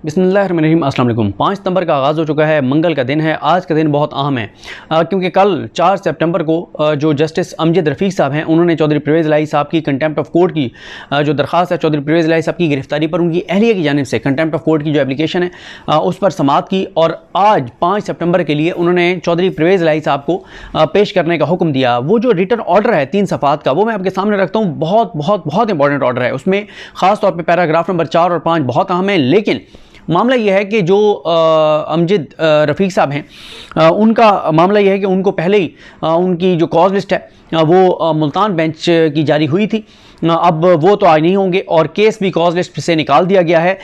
बिस्मिल्लाहिर्रहमानिर्रहीम अस्सलाम वालेकुम। 5 सितंबर का आगाज़ हो चुका है, मंगल का दिन है। आज का दिन बहुत अहम है क्योंकि कल 4 सितंबर को जो जस्टिस अमजद रफ़ीक साहब हैं, उन्होंने चौधरी परवेज़ इलाही साहब की कंटेम्प्ट ऑफ कोर्ट की जो दरख्वास्त है चौधरी परवेज़ इलाही साहब की गिरफ्तारी पर उनकी अहलिया की जानिब से कंटेम्प्ट ऑफ कोर्ट की जो एप्लीकेशन है उस पर समाअत की और आज 5 सितंबर के लिए उन्होंने चौधरी परवेज़ इलाही साहब को पेश करने का हुक्म दिया। वो जो रिटर्न ऑर्डर है 3 सफ़ात का, वो मैं आपके सामने रखता हूँ। बहुत इंपॉर्टेंट ऑर्डर है। उसमें ख़ास तौर पर पैराग्राफ नंबर 4 और 5 बहुत अहम है। लेकिन मामला यह है कि जो अमजद रफ़ीक साहब हैं उनका मामला यह है कि उनको पहले ही उनकी जो कॉज लिस्ट है वो मुल्तान बेंच की जारी हुई थी। अब वो तो आज नहीं होंगे और केस भी कॉज लिस्ट से निकाल दिया गया है।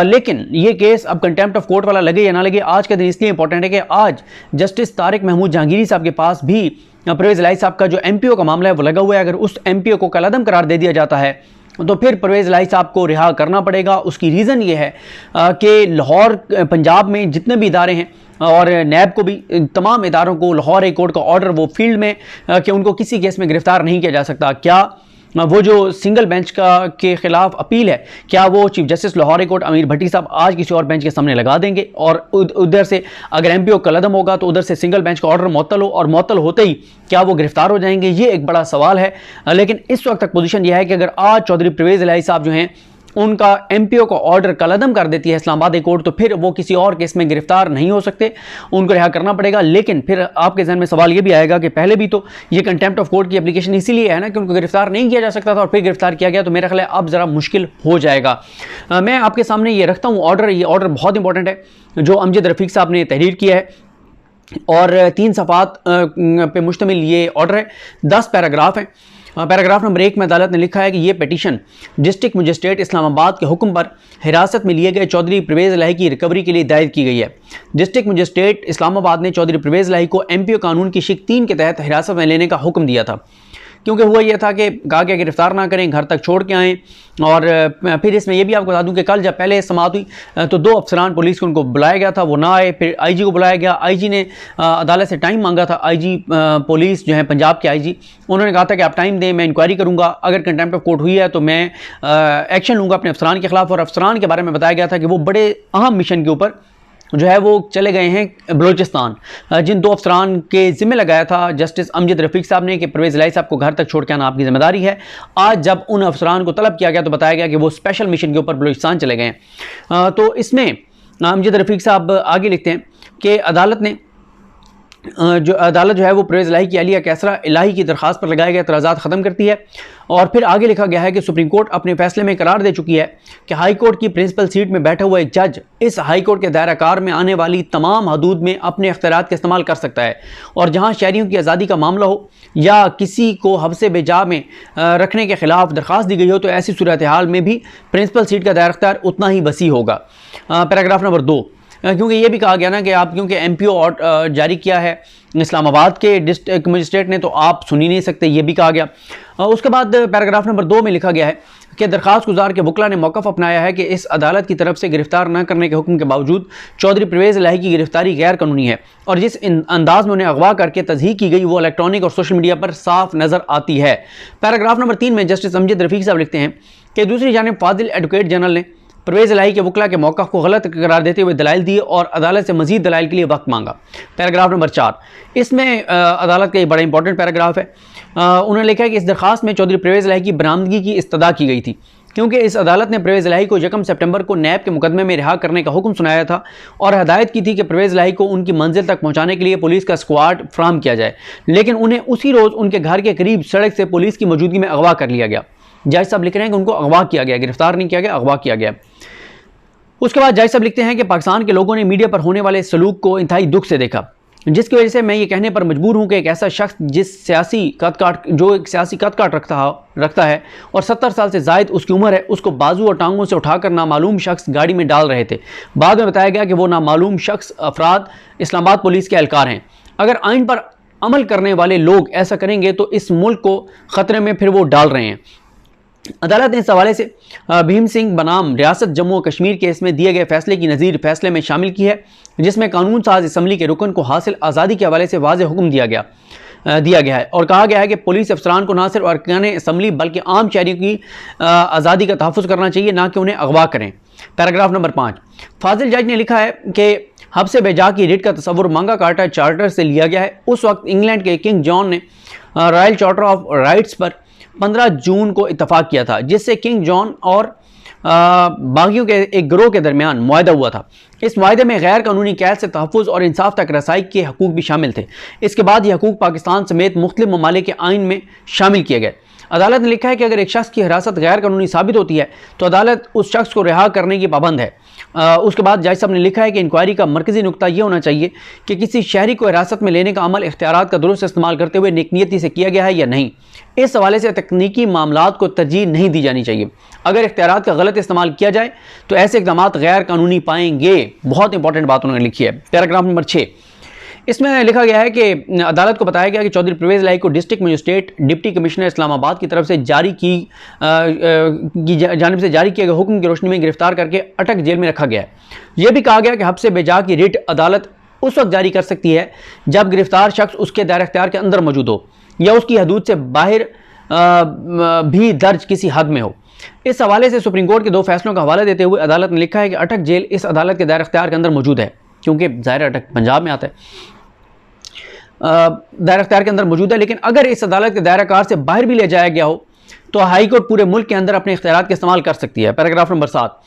लेकिन ये केस अब कंटेम्प्ट ऑफ कोर्ट वाला लगे या ना लगे, आज का दिन इसलिए इंपॉर्टेंट है कि आज जस्टिस तारिक महमूद जहांगीरी साहब के पास भी परवेज़ इलाही साहब का जो MPO का मामला है वो लगा हुआ है। अगर उस MPO को कलअदम करार दे दिया जाता है तो फिर परवेज़ इलाही साहब को रिहा करना पड़ेगा। उसकी रीज़न ये है कि लाहौर पंजाब में जितने भी इदारे हैं और नैब को भी, तमाम इदारों को लाहौर हाई कोर्ट का ऑर्डर वो फील्ड में कि उनको किसी केस में गिरफ्तार नहीं किया जा सकता। क्या वो जो सिंगल बेंच का के खिलाफ अपील है, क्या वो chief justice Lahore high court अमीर भट्टी साहब आज किसी और बेंच के सामने लगा देंगे और उधर से अगर MPO कलअदम होगा तो उधर से सिंगल बेंच का ऑर्डर मुअत्तल हो और मुअत्तल होते ही क्या वो गिरफ्तार हो जाएंगे? ये एक बड़ा सवाल है। लेकिन इस वक्त तक पोजीशन यह है कि अगर आज चौधरी परवेज़ इलाही साहब जो हैं उनका MPO का ऑर्डर कलअदम कर देती है इस्लामाबाद हाई कोर्ट, तो फिर वो किसी और केस में गिरफ्तार नहीं हो सकते, उनको रिहा करना पड़ेगा। लेकिन फिर आपके जहन में सवाल ये भी आएगा कि पहले भी तो ये कंटेम्प्ट ऑफ कोर्ट की एप्लीकेशन इसीलिए है ना कि उनको गिरफ्तार नहीं किया जा सकता था और फिर गिरफ्तार किया गया, तो मेरा ख्याल है अब ज़रा मुश्किल हो जाएगा। मैं आपके सामने ये रखता हूँ ऑर्डर। ये ऑर्डर बहुत इंपॉर्टेंट है जो अमजद रफ़ीक साहब ने तहरीर किया है और 3 सफ़ात पे मुश्तमिल ये ऑर्डर है। 10 पैराग्राफ हैं। पैराग्राफ नंबर 1 में अदालत ने लिखा है कि ये पिटीशन डिस्ट्रिक्ट मजिस्ट्रेट इस्लामाबाद के हुक्म पर हिरासत में लिए गए चौधरी परवेज़ इलाही की रिकवरी के लिए दायर की गई है। डिस्ट्रिक्ट मजिस्ट्रेट इस्लामाबाद ने चौधरी परवेज़ इलाही को MPO कानून की शिक 3 के तहत हिरासत में लेने का हुक्म दिया था, क्योंकि हुआ यह था कि कहा गया गिरफ्तार ना करें, घर तक छोड़ के आएँ। और फिर इसमें यह भी आपको बता दूं कि कल जब पहले समाअत हुई तो 2 अफसरान पुलिस को उनको बुलाया गया था, वो ना आए। फिर IG को बुलाया गया। IG ने अदालत से टाइम मांगा था। IG पुलिस जो है पंजाब के IG, उन्होंने कहा था कि आप टाइम दें, मैं इंक्वायरी करूंगा, अगर कंटेम्प्ट ऑफ कोर्ट हुई है तो मैं एक्शन लूँगा अपने अफसरान के खिलाफ। और अफसरान के बारे में बताया गया था कि वो बड़े अहम मिशन के ऊपर जो है वो चले गए हैं बलूचिस्तान। जिन 2 अफसरान के ज़िम्मे लगाया था जस्टिस अमजद रफ़ीक साहब ने कि परवेज़ इलाही साहब को घर तक छोड़ के आना आपकी ज़िम्मेदारी है, आज जब उन अफसरान को तलब किया गया तो बताया गया कि वो स्पेशल मिशन के ऊपर बलूचिस्तान चले गए हैं। तो इसमें अमजद रफ़ीक साहब आगे लिखते हैं कि अदालत जो है वो परवेज़ इलाही की अहलिया कैसरा इलाही की दरख्वास्त पर लगाए गए एतराज़ात ख़त्म करती है। और फिर आगे लिखा गया है कि सुप्रीम कोर्ट अपने फैसले में करार दे चुकी है कि हाई कोर्ट की प्रिंसिपल सीट में बैठा हुआ एक जज इस हाई कोर्ट के दायरा कार में आने वाली तमाम हदूद में अपने इख्तियारात का इस्तेमाल कर सकता है और जहाँ शहरियों की आज़ादी का मामला हो या किसी को हब्से बेजा में रखने के खिलाफ दरख्वास्त दी गई हो तो ऐसी सूरत हाल में भी प्रिंसिपल सीट का दायरा इख्तियार उतना ही वसी होगा। पैराग्राफ नंबर 2, क्योंकि ये भी कहा गया ना कि आप क्योंकि MPO जारी किया है इस्लामाबाद के डिस्ट्रिक्ट मजिस्ट्रेट ने तो आप सुन ही नहीं सकते, ये भी कहा गया। उसके बाद पैराग्राफ नंबर 2 में लिखा गया है कि दरख्वास्त गुजार के वकला ने मौक़िफ़ अपनाया है कि इस अदालत की तरफ से गिरफ्तार न करने के हुक्म के बावजूद चौधरी परवेज़ इलाही की गिरफ्तारी गैर कानूनी है और जिस अंदाज में उन्हें अगवा करके तज़हीक की गई वो इलेक्ट्रॉनिक और सोशल मीडिया पर साफ नज़र आती है। पैराग्राफ नंबर 3 में जस्टिस अमजद रफ़ीक साहब लिखते हैं कि दूसरी जानिब फाजिल एडवोकेट जनरल ने परवेज़ इलाही के वकला के मौक़िफ़ को गलत करार देते हुए दलाइल दिए और अदालत से मज़ीद दलाइल के लिए वक्त मांगा। पैराग्राफ नंबर 4, इसमें अदालत का एक बड़ा इंपॉर्टेंट पैराग्राफ है। उन्होंने लिखा है कि इस दरख्वास्त में चौधरी परवेज़ इलाही की बरामदगी की इस्तदा की गई थी क्योंकि इस अदालत ने परवेज़ इलाही को 1 सितंबर को नैब के मुकदमे में रिहा करने का हुक्म सुनाया था और हदायत की थी कि परवेज़ इलाही को उनकी मंजिल तक पहुँचाने के लिए पुलिस का स्क्वाड फ्राहम किया जाए, लेकिन उन्हें उसी रोज़ उनके घर के करीब सड़क से पुलिस की मौजूदगी में अगवा कर लिया गया। जज साहब लिख रहे हैं कि उनको अगवा किया गया, गिरफ्तार नहीं किया गया, अगवा किया गया। उसके बाद जज साहब लिखते हैं कि पाकिस्तान के लोगों ने मीडिया पर होने वाले सलूक को इंतहाई दुख से देखा, जिसकी वजह से मैं ये कहने पर मजबूर हूँ कि एक ऐसा शख्स जो एक सियासी कद काट रखता है और 70 साल से ज़ायद उसकी उम्र है, उसको बाजू और टांगों से उठाकर नामालूम शख्स गाड़ी में डाल रहे थे। बाद में बताया गया कि वो नामालूम शख्स अफराद इस्लामाबाद पुलिस के एहलकार हैं। अगर आइन पर अमल करने वाले लोग ऐसा करेंगे तो इस मुल्क को ख़तरे में फिर वो डाल रहे हैं। अदालत ने इस हवाले से भीम सिंह बनाम रियासत जम्मू और कश्मीर केस में दिए गए फैसले की नज़ीर फैसले में शामिल की है, जिसमें कानून साज असम्बली के रुकन को हासिल आज़ादी के हवाले से वाज़ेह हुक्म दिया गया है और कहा गया है कि पुलिस अफसरान को न सिर्फ अरकान असम्बली बल्कि आम शहरियों की आज़ादी का तहफ़्फ़ुज़ करना चाहिए, ना कि उन्हें अगवा करें। पैराग्राफ नंबर 5, फाजिल जज ने लिखा है कि हब्से बेजा की रिट का तस्वुर मंगा कार्टा चार्टर से लिया गया है। उस वक्त इंग्लैंड के किंग जॉन ने रॉयल चार्टर ऑफ राइट्स पर 15 जून को इत्तफाक किया था, जिससे किंग जॉन और बागियों के एक गिरोह के दरमियान मुआहदा हुआ था। इस मुआहदे में गैर कानूनी कैद से तहफ़्फ़ुज़ और इंसाफ तक रसाई के हकूक़ भी शामिल थे। इसके बाद ये हकूक़ पाकिस्तान समेत मुख्तलिफ ममालिक के आइन में शामिल किए गए। अदालत ने लिखा है कि अगर एक शख्स की हिरासत गैर कानूनी साबित होती है तो अदालत उस शख्स को रिहा करने की पाबंद है। उसके बाद जज साहब ने लिखा है कि इंक्वायरी का मरकज़ी नुकता यह होना चाहिए कि किसी शहरी को हिरासत में लेने का अमल इख्तियारात का दुरुस्त इस्तेमाल करते हुए नेकनीयती से किया गया है या नहीं। इस हवाले से तकनीकी मामलात को तरजीह नहीं दी जानी चाहिए। अगर इख्तियारात का गलत इस्तेमाल किया जाए तो ऐसे इक़दाम गैर कानूनी पाएंगे। बहुत इंपॉर्टेंट बात उन्होंने लिखी है। पैराग्राफ नंबर 6, इसमें लिखा गया है कि अदालत को बताया गया कि चौधरी परवेज़ इलाही को district magistrate deputy commissioner Islamabad की तरफ से जारी किए गए हुक्म की रोशनी में गिरफ्तार करके अटक जेल में रखा गया है। यह भी कहा गया कि हब्से बेजा की रिट अदालत उस वक्त जारी कर सकती है जब गिरफ्तार शख्स उसके दायरे इख्तियार के अंदर मौजूद हो या उसकी हदूद से बाहर भी दर्ज किसी हद में हो। इस हवाले से सुप्रीम कोर्ट के 2 फैसलों का हवाला देते हुए अदालत ने लिखा है कि अटक जेल इस अदालत के दायरे इख्तियार के अंदर मौजूद है, क्योंकि ज़ाहिर अटक पंजाब में आता है, दायरा इख्तियार के अंदर मौजूद है। लेकिन अगर इस अदालत के दायरा कार से बाहर भी ले जाया गया हो तो हाई कोर्ट पूरे मुल्क के अंदर अपने इख्तियारात का इस्तेमाल कर सकती है। पैराग्राफ नंबर 7,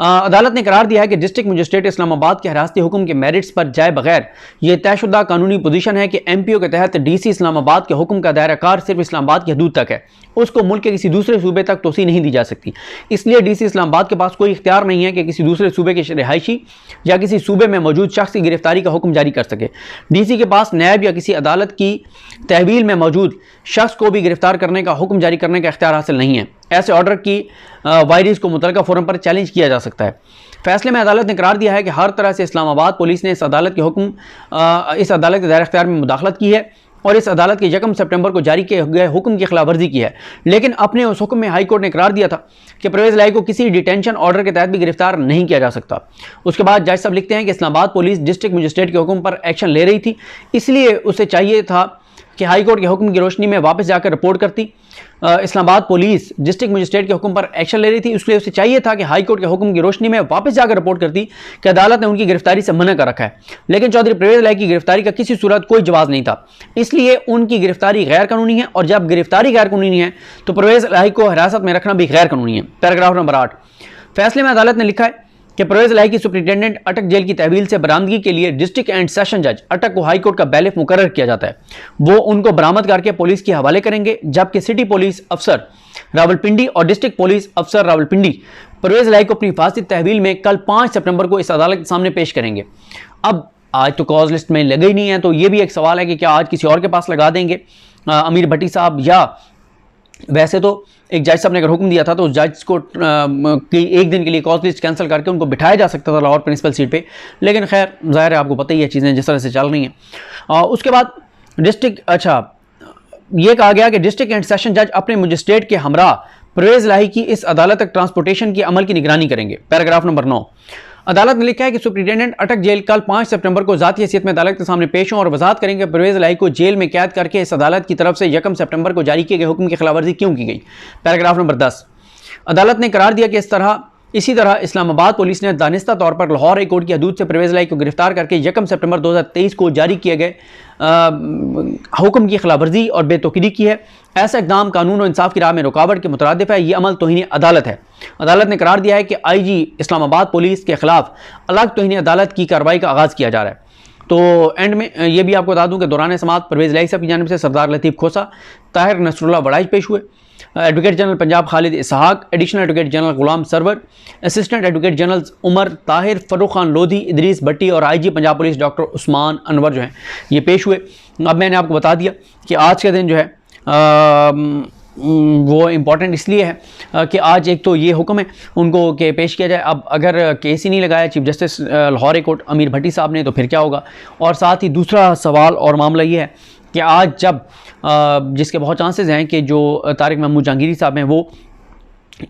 अदालत ने करार दिया है कि डिस्ट्रिक्ट मजिस्ट्रेट इस्लामाबाद के हिरासती हुक्म के मेरिट्स पर जाए बगैर यह तयशुदा कानूनी पोजीशन है कि MPO के तहत DC इस्लामाबाद के हुक्म का दायरा कार सिर्फ इस्लामाबाद की हदूद तक है, उसको मुल्क के किसी दूसरे सूबे तक तोसी नहीं दी जा सकती। इसलिए DC इस्लामाबाद के पास कोई इख्तियार नहीं है कि किसी दूसरे सूबे के रिहायशी या किसी सूबे में मौजूद शख्स की गिरफ्तारी का हुक्म जारी कर सके। DC के पास नैब या किसी अदालत की तहवील में मौजूद शख्स को भी गिरफ्तार करने का हुक्म जारी करने का इख्तियार हासिल नहीं है। ऐसे ऑर्डर की वायरिस को मुतलका फोरम पर चैलेंज किया जा सकता है। फैसले में अदालत ने करार दिया है कि हर तरह से इस्लामाबाद पुलिस ने इस अदालत के दायरा इख्तियार में मुदाखलत की है और इस अदालत के 1 सितंबर को जारी किए गए हुक्म की खिलाफवर्जी की है। लेकिन अपने उस हुक्म में हाई कोर्ट ने करार दिया था कि परवेज़ इलाही को किसी डिटेंशन ऑर्डर के तहत भी गिरफ्तार नहीं किया जा सकता। उसके बाद जज साहब लिखते हैं कि इस्लामाबाद पुलिस डिस्ट्रिक्ट मजिस्ट्रेट के हुक्म पर एक्शन ले रही थी, इसलिए उसे चाहिए था कि हाई कोर्ट के हुक्म की रोशनी में वापस जाकर रिपोर्ट करती। इस्लामाबाद पुलिस डिस्ट्रिक्ट मजिस्ट्रेट के हुक्म पर एक्शन ले रही थी, इसलिए उसे चाहिए था कि हाई कोर्ट के हुक्म की रोशनी में वापस जाकर रिपोर्ट करती कि अदालत ने उनकी गिरफ्तारी से मना कर रखा है। लेकिन चौधरी परवेज़ इलाही की गिरफ्तारी का किसी सूरत कोई जवाब नहीं था, इसलिए उनकी गिरफ्तारी गैर कानूनी है और जब गिरफ्तारी गैर कानूनी है तो परवेज़ इलाही को हिरासत में रखना भी गैर कानूनी है। पैराग्राफ नंबर 8, फैसले में अदालत ने लिखा है कि परवेज़ इलाही की सुप्रिंटेंडेंट अटक जेल की तहवील से बरामदगी के लिए डिस्ट्रिक्ट एंड सेशन जज अटक को हाई कोर्ट का बैलिफ मुकर्रर किया जाता है। वो उनको बरामद करके पुलिस के हवाले करेंगे, जबकि सिटी पुलिस अफसर रावलपिंडी और डिस्ट्रिक्ट पुलिस अफसर रावलपिंडी परवेज़ इलाही को अपनी हिफाजती तहवील में कल 5 सितंबर को इस अदालत के सामने पेश करेंगे। अब आज तो कॉज लिस्ट में लगे ही नहीं है, तो ये भी एक सवाल है कि क्या आज किसी और के पास लगा देंगे अमीर भट्टी साहब, या वैसे तो एक जज साहब ने अगर हुक्म दिया था तो उस जज को एक दिन के लिए कॉज लिस्ट कैंसिल करके उनको बिठाया जा सकता था लाहौर प्रिंसिपल सीट पे, लेकिन खैर ज़ाहिर है आपको पता ही है चीज़ें जिस तरह से चल रही हैं। उसके बाद ये कहा गया कि डिस्ट्रिक्ट एंड सेशन जज अपने मजिस्ट्रेट के हमरा परवेज़ इलाही की इस अदालत तक ट्रांसपोर्टेशन के अमल की निगरानी करेंगे। पैराग्राफ नंबर 9, अदालत ने लिखा है कि सुप्रिंटेंडेंट अटक जेल कल 5 सितंबर को ज़ाती हैसियत में अदालत के सामने पेश हों और वजाहत करेंगे परवेज़ इलाही को जेल में कैद करके इस अदालत की तरफ से 1 सितंबर को जारी किए गए हुक्म की खिलाफवर्जी क्यों की गई। पैराग्राफ नंबर 10, अदालत ने करार दिया कि इसी तरह इस्लामाबाद पुलिस ने दानिस्ता तौर पर लाहौर हाई कोर्ट की हदूद से परवेज़ इलाही को गिरफ्तार करके 1 सितंबर 2023 को जारी किए गए हुक्म की खिलाफवर्जी और बेतौकीदी की है। ऐसा इक़दाम कानून और इंसाफ की राह में रुकावट के मुतरादिफ है। ये अमल तौहीन अदालत है। अदालत ने करार दिया है कि IG इस्लामाबाद पुलिस के खिलाफ अलग तौहीन अदालत की कार्रवाई का आगाज़ किया जा रहा है। तो एंड में ये भी आपको बता दूं कि दौरान समाअत परवेज़ इलाही साहब की जानिब से सरदार लतीफ़ खोसा, ताहिर नसरुल्लाह वड़ाइच पेश हुए, advocate general Punjab Khalid Ishaq, additional advocate general Ghulam Sarwar, assistant advocate general Umar Tahir, Farrukh Khan Lodhi, Idrees Bhatti और IG Punjab police doctor Usman Anwar जो हैं ये पेश हुए। अब मैंने आपको बता दिया कि आज के दिन जो है वो इम्पॉर्टेंट इसलिए है कि आज एक तो ये हुक्म है उनको कि पेश किया जाए। अब अगर केस ही नहीं लगाया chief justice Lahore high court अमीर भट्टी साहब ने तो फिर क्या होगा। और साथ ही दूसरा सवाल और मामला ये है कि आज जब जिसके बहुत चांसेस हैं कि जो तारिक महमूद जहांगीरी साहब हैं वो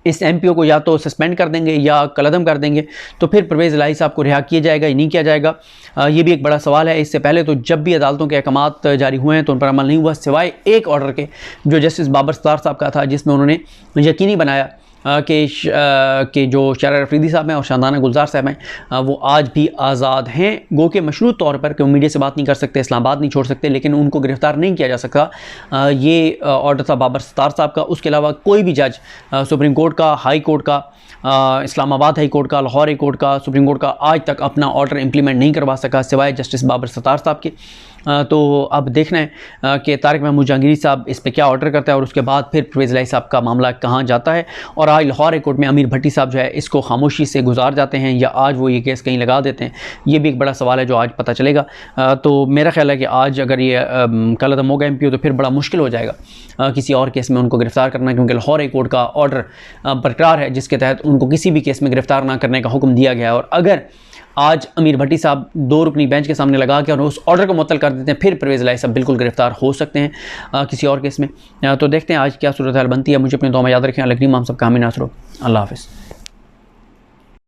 इस MPO को या तो सस्पेंड कर देंगे या कलअदम कर देंगे, तो फिर परवेज़ इलाही साहब को रिहा किया जाएगा या नहीं किया जाएगा, ये भी एक बड़ा सवाल है। इससे पहले तो जब भी अदालतों के अहकामात जारी हुए हैं तो उन पर अमल नहीं हुआ, सिवाय एक ऑर्डर के जो जस्टिस बाबर सत्तार साहब का था, जिसमें उन्होंने यकीनी बनाया के जो शायर अफरीदी साहब हैं और शानदाना गुलजार साहब हैं वो आज भी आज़ाद हैं। गो के मशरूत तौर पर कि वो मीडिया से बात नहीं कर सकते, इस्लामाबाद नहीं छोड़ सकते, लेकिन उनको गिरफ़्तार नहीं किया जा सकता। ये ऑर्डर था बाबर सत्तार साहब का। उसके अलावा कोई भी जज सुप्रीम कोर्ट का, हाई कोर्ट का, इस्लामाबाद हाई कोर्ट का, लाहौर हाई कोर्ट का, सुप्रीम कोर्ट का आज तक अपना ऑर्डर इंप्लीमेंट नहीं करवा सका सिवाय जस्टिस बाबर सत्तार साहब के। तो अब देखना है कि तारिक महमूद जहांगीरी साहब इस पर क्या ऑर्डर करता है और उसके बाद फिर परवेज़ इलाही साहब का मामला कहाँ जाता है। और आज लाहौर हाई कोर्ट में अमीर भट्टी साहब जो है इसको खामोशी से गुजार जाते हैं या आज वो ये केस कहीं लगा देते हैं, ये भी एक बड़ा सवाल है जो आज पता चलेगा। तो मेरा ख्याल है कि आज अगर ये कल अदम होगा MP तो फिर बड़ा मुश्किल हो जाएगा किसी और केस में उनको गिरफ़्तार करना, क्योंकि लाहौर हाई कोर्ट का ऑर्डर बरकरार है जिसके तहत उनको किसी भी केस में गिरफ़्तार ना करने का हुक्म दिया गया है। और अगर आज अमीर भट्टी साहब 2 रुकनी बेंच के सामने लगा के और उस ऑर्डर को मुअत्तल कर देते हैं, फिर परवेज़ इलाही साहब बिल्कुल गिरफ़्तार हो सकते हैं किसी और केस में। तो देखते हैं आज क्या सूरत हाल बनती है। मुझे अपनी दुआ में याद रखें। अल्लाह करीम हम सबका हामी नासर हो। अल्लाह हाफ़िज़।